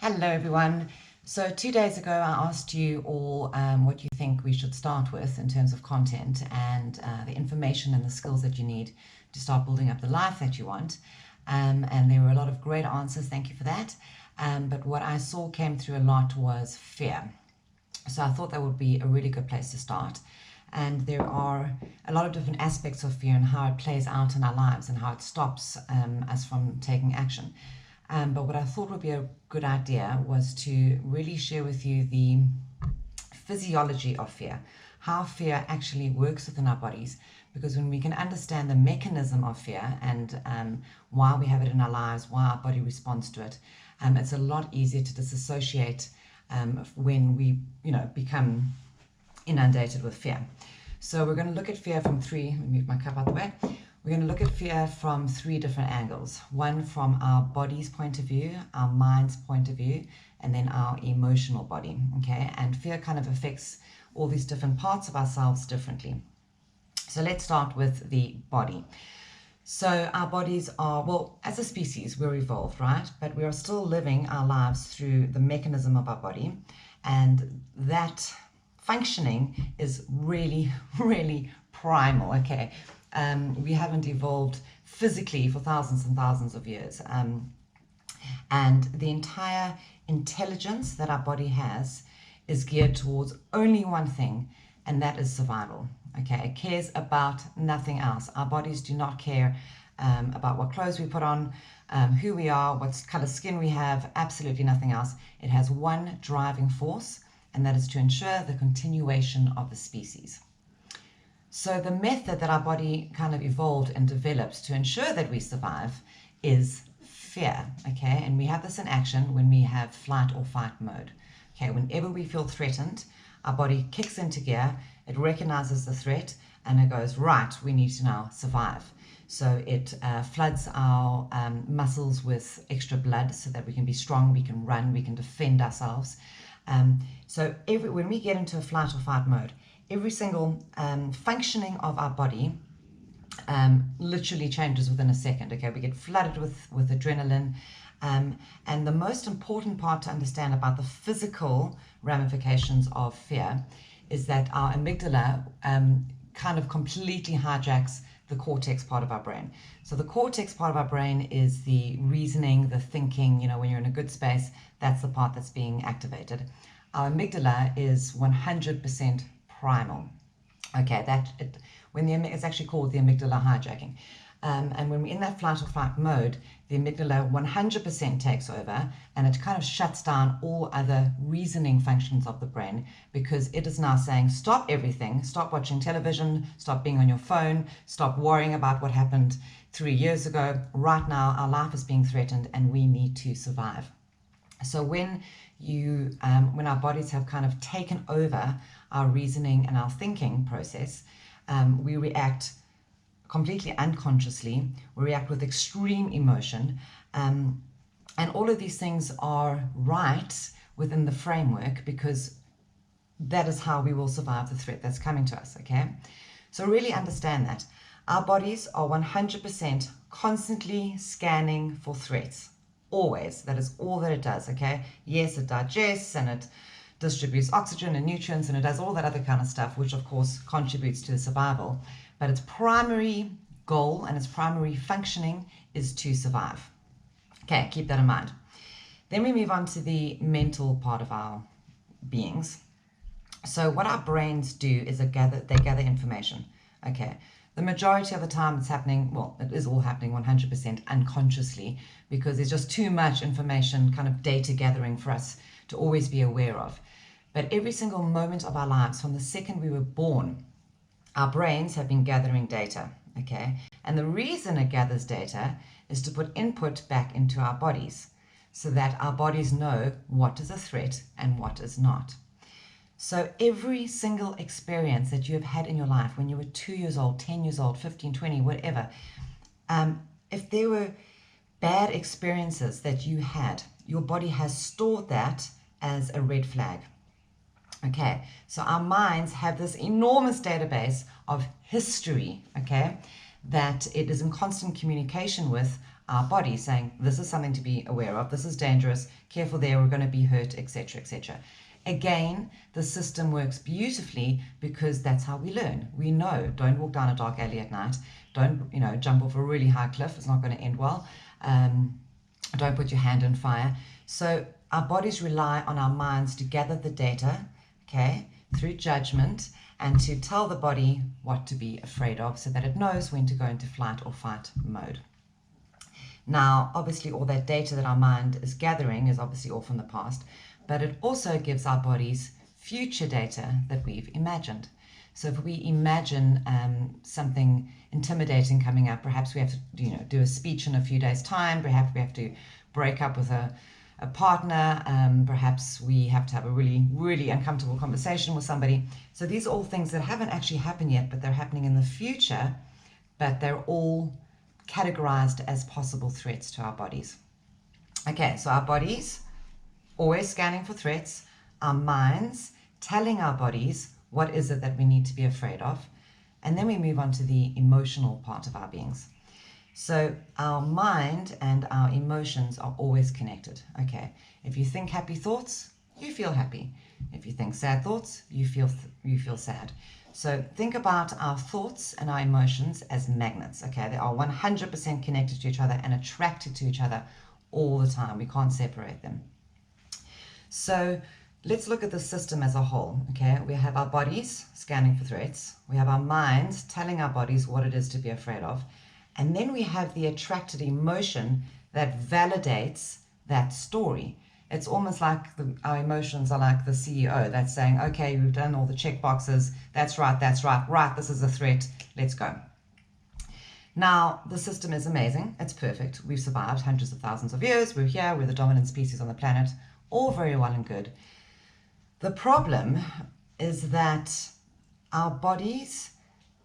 Hello everyone. So 2 days ago I asked you all what you think we should start with in terms of content and the information and the skills that you need to start building up the life that you want. And there were a lot of great answers, thank you for that. But what I saw came through a lot was fear. So I thought that would be a really good place to start. And there are a lot of different aspects of fear and how it plays out in our lives and how it stops us from taking action. But what I thought would be a good idea was to really share with you the physiology of fear, how fear actually works within our bodies, because when we can understand the mechanism of fear and why we have it in our lives, why our body responds to it, it's a lot easier to disassociate when we become inundated with fear. So we're going to look at fear from let me move my cup out the way. We're going to look at fear from three different angles. One from our body's point of view, our mind's point of view, and then our emotional body, okay? And fear kind of affects all these different parts of ourselves differently. So let's start with the body. So our bodies are, well, as a species, we're evolved, right? But we are still living our lives through the mechanism of our body. And that functioning is really, really primal, okay? We haven't evolved physically for thousands and thousands of years. And the entire intelligence that our body has is geared towards only one thing, and that is survival. Okay, it cares about nothing else. Our bodies do not care about what clothes we put on, who we are, what color skin we have, absolutely nothing else. It has one driving force, and that is to ensure the continuation of the species. So the method that our body kind of evolved and developed to ensure that we survive is fear, okay? And we have this in action when we have flight or fight mode. Okay, whenever we feel threatened, our body kicks into gear, it recognizes the threat, and it goes, right, we need to now survive. So it floods our muscles with extra blood so that we can be strong, we can run, we can defend ourselves. So when we get into a flight or fight mode, every single functioning of our body literally changes within a second. Okay, we get flooded with adrenaline. And the most important part to understand about the physical ramifications of fear is that our amygdala kind of completely hijacks the cortex part of our brain. So the cortex part of our brain is the reasoning, the thinking, when you're in a good space, that's the part that's being activated. Our amygdala is 100% primal. Okay, it's actually called the amygdala hijacking. And when we're in that flight or fight mode, the amygdala 100% takes over, and it kind of shuts down all other reasoning functions of the brain, because it is now saying, stop everything, stop watching television, stop being on your phone, stop worrying about what happened 3 years ago. Right now, our life is being threatened and we need to survive. So when our bodies have kind of taken over our reasoning and our thinking process, we react completely unconsciously. We react with extreme emotion, and all of these things are right within the framework, because that is how we will survive the threat that's coming to us, okay? So really understand that our bodies are 100% constantly scanning for threats. Always. That is all that it does, okay? Yes, it digests and it distributes oxygen and nutrients and it does all that other kind of stuff, which of course contributes to the survival. But its primary goal and its primary functioning is to survive. Okay, keep that in mind. Then we move on to the mental part of our beings. So what our brains do is they gather information, okay? The majority of the time it's happening, well, it is all happening 100% unconsciously, because there's just too much information, kind of data gathering for us to always be aware of. But every single moment of our lives, from the second we were born, our brains have been gathering data, okay? And the reason it gathers data is to put input back into our bodies so that our bodies know what is a threat and what is not. So every single experience that you have had in your life when you were 2 years old, 10 years old, 15, 20, whatever, if there were bad experiences that you had, your body has stored that as a red flag. Okay, so our minds have this enormous database of history, okay, that it is in constant communication with our body, saying, this is something to be aware of, this is dangerous, careful there, we're going to be hurt, etc., etc. Again, the system works beautifully because that's how we learn. We know, don't walk down a dark alley at night, don't, jump off a really high cliff, it's not going to end well. Don't put your hand in fire. So our bodies rely on our minds to gather the data, okay, through judgment, and to tell the body what to be afraid of so that it knows when to go into flight or fight mode. Now, obviously, all that data that our mind is gathering is obviously all from the past, but it also gives our bodies future data that we've imagined. So if we imagine something intimidating coming up, perhaps we have to do a speech in a few days' time, perhaps we have to break up with a partner, perhaps we have to have a really, really uncomfortable conversation with somebody. So these are all things that haven't actually happened yet, but they're happening in the future, but they're all categorized as possible threats to our bodies. Okay, so our bodies always scanning for threats, our minds telling our bodies what is it that we need to be afraid of, and then we move on to the emotional part of our beings. So our mind and our emotions are always connected. Okay, if you think happy thoughts, you feel happy. If you think sad thoughts, you feel sad. So think about our thoughts and our emotions as magnets. Okay, they are 100% connected to each other and attracted to each other all the time. We can't separate them. So let's look at the system as a whole. Okay, we have our bodies scanning for threats. We have our minds telling our bodies what it is to be afraid of. And then we have the attracted emotion that validates that story. It's almost like our emotions are like the CEO that's saying, okay, we've done all the check boxes. That's right, right, this is a threat, let's go. Now, the system is amazing. It's perfect. We've survived hundreds of thousands of years. We're here. We're the dominant species on the planet. All very well and good. The problem is that our bodies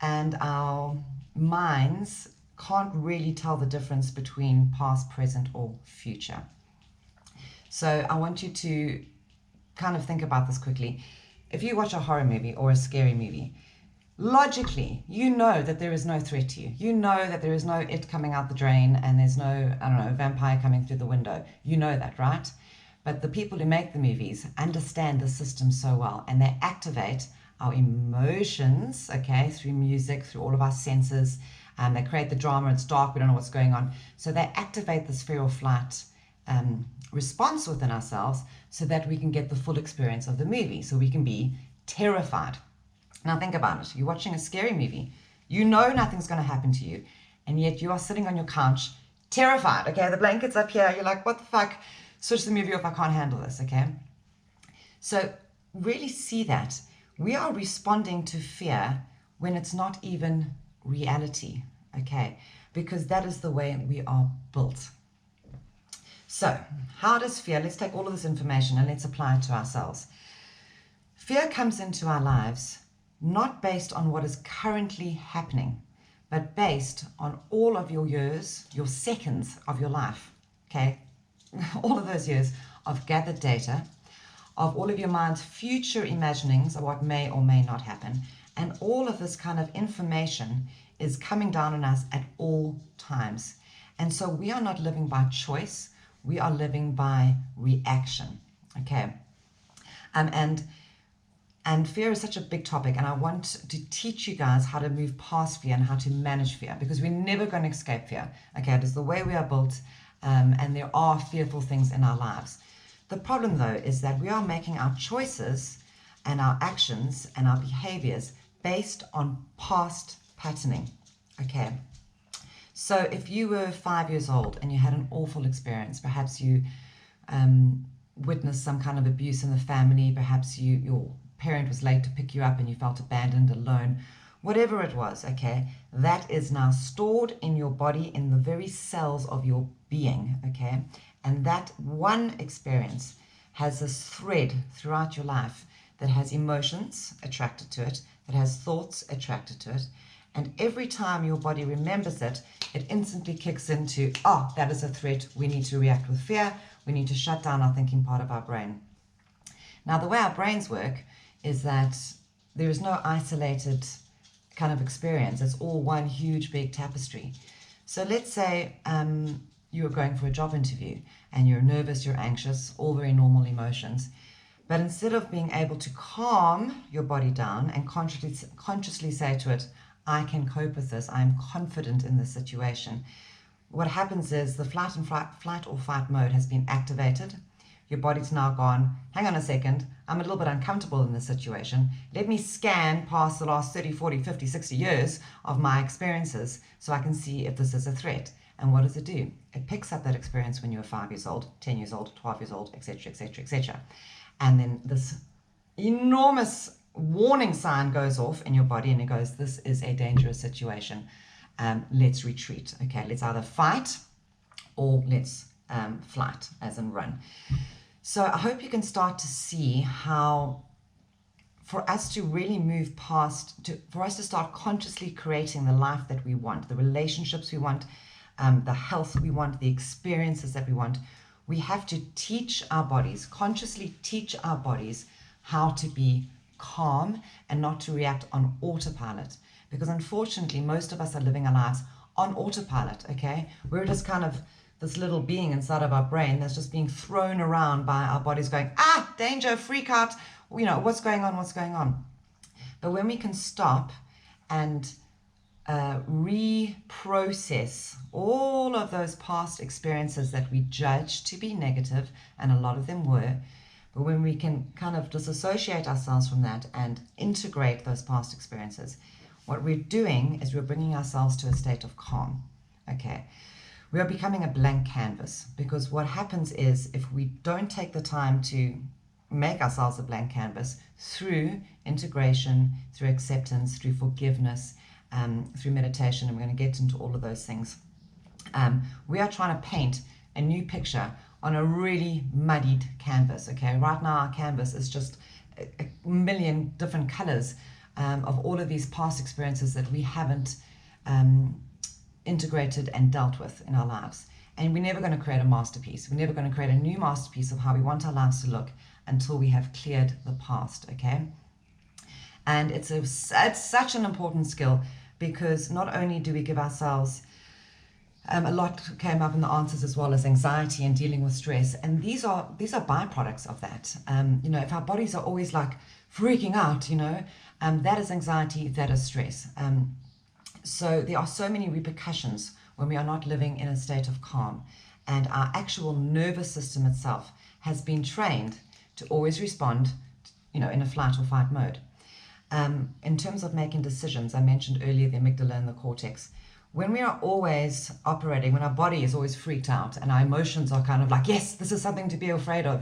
and our minds can't really tell the difference between past, present, or future. So I want you to kind of think about this quickly. If you watch a horror movie or a scary movie, logically, you know that there is no threat to you. You know that there is no it coming out the drain and there's no, vampire coming through the window. You know that, right? But the people who make the movies understand the system so well, and they activate our emotions, okay, through music, through all of our senses. They create the drama. It's dark. We don't know what's going on. So they activate this fear or flight response within ourselves so that we can get the full experience of the movie, so we can be terrified. Now think about it. You're watching a scary movie. You know nothing's going to happen to you, and yet you are sitting on your couch terrified. Okay, the blanket's up here. You're like, what the fuck? Switch the movie off. I can't handle this. Okay, so really see that we are responding to fear when it's not even reality. Okay, because that is the way we are built. So how does fear, let's take all of this information and let's apply it to ourselves. Fear comes into our lives not based on what is currently happening, but based on all of your years, your seconds of your life. Okay, all of those years of gathered data, of all of your mind's future imaginings of what may or may not happen. And all of this kind of information is coming down on us at all times. And so we are not living by choice, we are living by reaction. Okay. And fear is such a big topic, and I want to teach you guys how to move past fear and how to manage fear, because we're never going to escape fear. Okay, it is the way we are built, and there are fearful things in our lives. The problem, though, is that we are making our choices and our actions and our behaviors based on past patterning. Okay, so if you were 5 years old and you had an awful experience, perhaps you witnessed some kind of abuse in the family, perhaps your parent was late to pick you up and you felt abandoned, alone, whatever it was, okay, that is now stored in your body, in the very cells of your being, okay, and that one experience has this thread throughout your life that has emotions attracted to it, that has thoughts attracted to it, and every time your body remembers it, it instantly kicks into, oh, that is a threat, we need to react with fear, we need to shut down our thinking part of our brain. Now, the way our brains work is that there is no isolated kind of experience. It's all one huge big tapestry. So let's say you are going for a job interview and you're nervous, you're anxious, all very normal emotions. But instead of being able to calm your body down and consciously say to it, I can cope with this, I'm confident in this situation, what happens is the flight or fight mode has been activated. Your body's now gone, hang on a second, I'm a little bit uncomfortable in this situation. Let me scan past the last 30, 40, 50, 60 years of my experiences so I can see if this is a threat. And what does it do? It picks up that experience when you were 5 years old, 10 years old, 12 years old, etc., etc., etc. And then this enormous warning sign goes off in your body and it goes, this is a dangerous situation. Let's retreat. Okay, let's either fight or let's flight, as in run. So I hope you can start to see how for us to really move past, for us to start consciously creating the life that we want, the relationships we want, the health we want, the experiences that we want, we have to teach our bodies, consciously teach our bodies how to be calm and not to react on autopilot. Because unfortunately, most of us are living our lives on autopilot, okay? We're just kind of this little being inside of our brain that's just being thrown around by our bodies going, danger, freak out, what's going on? But when we can stop and reprocess all of those past experiences that we judge to be negative, and a lot of them were, but when we can kind of disassociate ourselves from that and integrate those past experiences, what we're doing is we're bringing ourselves to a state of calm, okay? We are becoming a blank canvas, because what happens is if we don't take the time to make ourselves a blank canvas through integration, through acceptance, through forgiveness, through meditation, and we're going to get into all of those things, we are trying to paint a new picture on a really muddied canvas, okay? Right now our canvas is just a million different colors of all of these past experiences that we haven't integrated and dealt with in our lives. And we're never going to create a masterpiece. We're never going to create a new masterpiece of how we want our lives to look until we have cleared the past, okay? And it's such an important skill, because not only do we give ourselves a lot came up in the answers, as well as anxiety and dealing with stress, and these are byproducts of that. If our bodies are always like freaking out, that is anxiety, that is stress. So there are so many repercussions when we are not living in a state of calm, and our actual nervous system itself has been trained to always respond, in a flight or fight mode. In terms of making decisions, I mentioned earlier the amygdala and the cortex. When we are always operating, when our body is always freaked out and our emotions are kind of like, yes, this is something to be afraid of,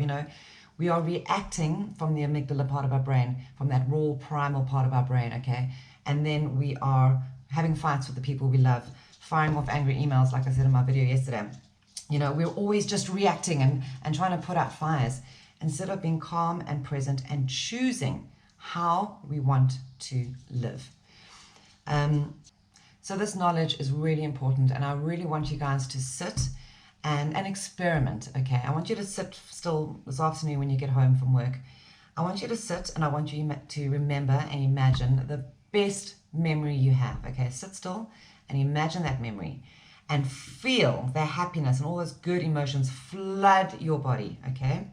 we are reacting from the amygdala part of our brain, from that raw primal part of our brain, okay? And then we are having fights with the people we love, firing off angry emails, like I said in my video yesterday. We're always just reacting and trying to put out fires instead of being calm and present and choosing how we want to live. So this knowledge is really important, and I really want you guys to sit and experiment, okay? I want you to sit still this afternoon when you get home from work. I want you to sit, and I want you to remember and imagine the best memory you have, okay? Sit still and imagine that memory and feel the happiness and all those good emotions flood your body, okay?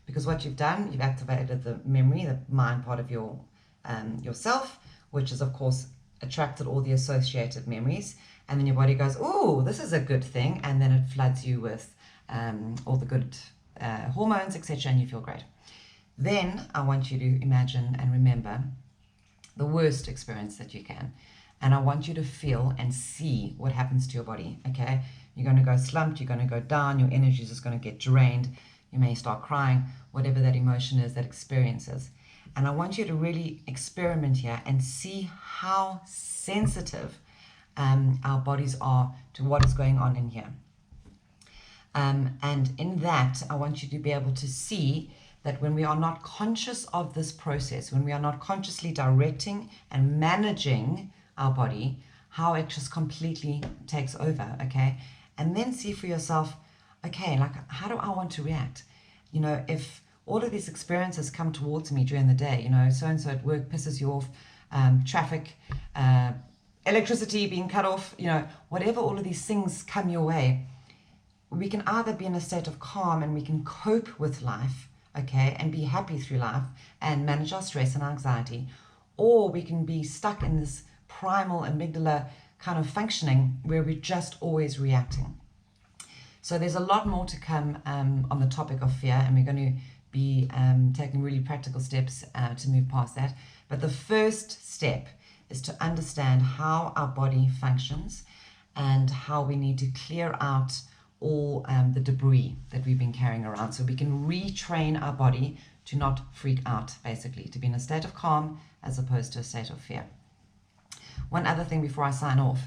Because what you've done, you've activated the memory, the mind part of yourself, which is of course attracted all the associated memories, and then your body goes, oh, this is a good thing, and then it floods you with all the good hormones, etc., and you feel great. Then I want you to imagine and remember the worst experience that you can, and I want you to feel and see what happens to your body, okay? You're going to go slumped, you're going to go down, your energy is just going to get drained, you may start crying, whatever that emotion is, that experience is. And I want you to really experiment here and see how sensitive our bodies are to what is going on in here. And in that, I want you to be able to see that when we are not conscious of this process, when we are not consciously directing and managing our body, how it just completely takes over, okay? And then see for yourself, okay, like, how do I want to react? If all of these experiences come towards me during the day, so-and-so at work pisses you off, traffic, electricity being cut off, whatever all of these things come your way, we can either be in a state of calm and we can cope with life, okay, and be happy through life and manage our stress and anxiety, or we can be stuck in this primal amygdala kind of functioning where we're just always reacting. So there's a lot more to come on the topic of fear, and we're going to be taking really practical steps to move past that. But the first step is to understand how our body functions and how we need to clear out all the debris that we've been carrying around, so we can retrain our body to not freak out, basically, to be in a state of calm as opposed to a state of fear. One other thing before I sign off,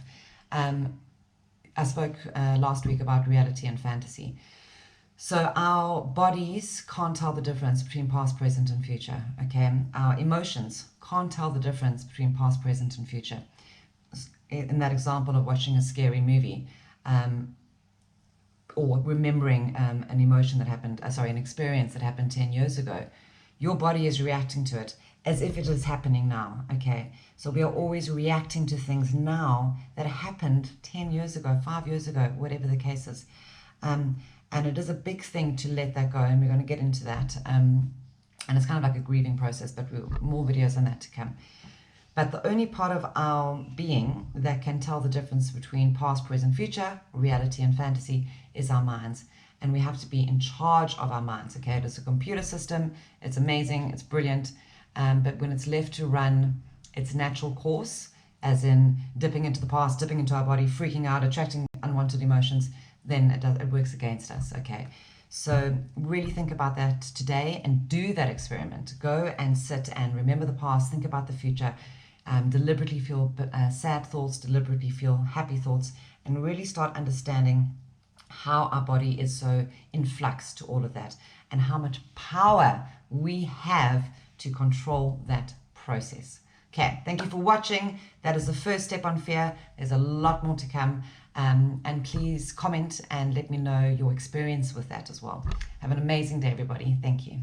I spoke last week about reality and fantasy. So our bodies can't tell the difference between past, present, and future, okay? Our emotions can't tell the difference between past, present, and future. In that example of watching a scary movie, or remembering an emotion that happened, an experience that happened 10 years ago, your body is reacting to it as if it is happening now, okay? So we are always reacting to things now that happened 10 years ago, 5 years ago, whatever the case is. And it is a big thing to let that go, and we're going to get into that. And it's kind of like a grieving process, but more videos on that to come. But the only part of our being that can tell the difference between past, present, future, reality, and fantasy is our minds. And we have to be in charge of our minds, okay? It is a computer system. It's amazing. It's brilliant. But when it's left to run its natural course, as in dipping into the past, dipping into our body, freaking out, attracting unwanted emotions, then it works against us, okay? So really think about that today and do that experiment. Go and sit and remember the past, think about the future, deliberately feel sad thoughts, deliberately feel happy thoughts, and really start understanding how our body is so in flux to all of that and how much power we have to control that process. Okay, thank you for watching. That is the first step on fear. There's a lot more to come. And please comment and let me know your experience with that as well. Have an amazing day, everybody. Thank you.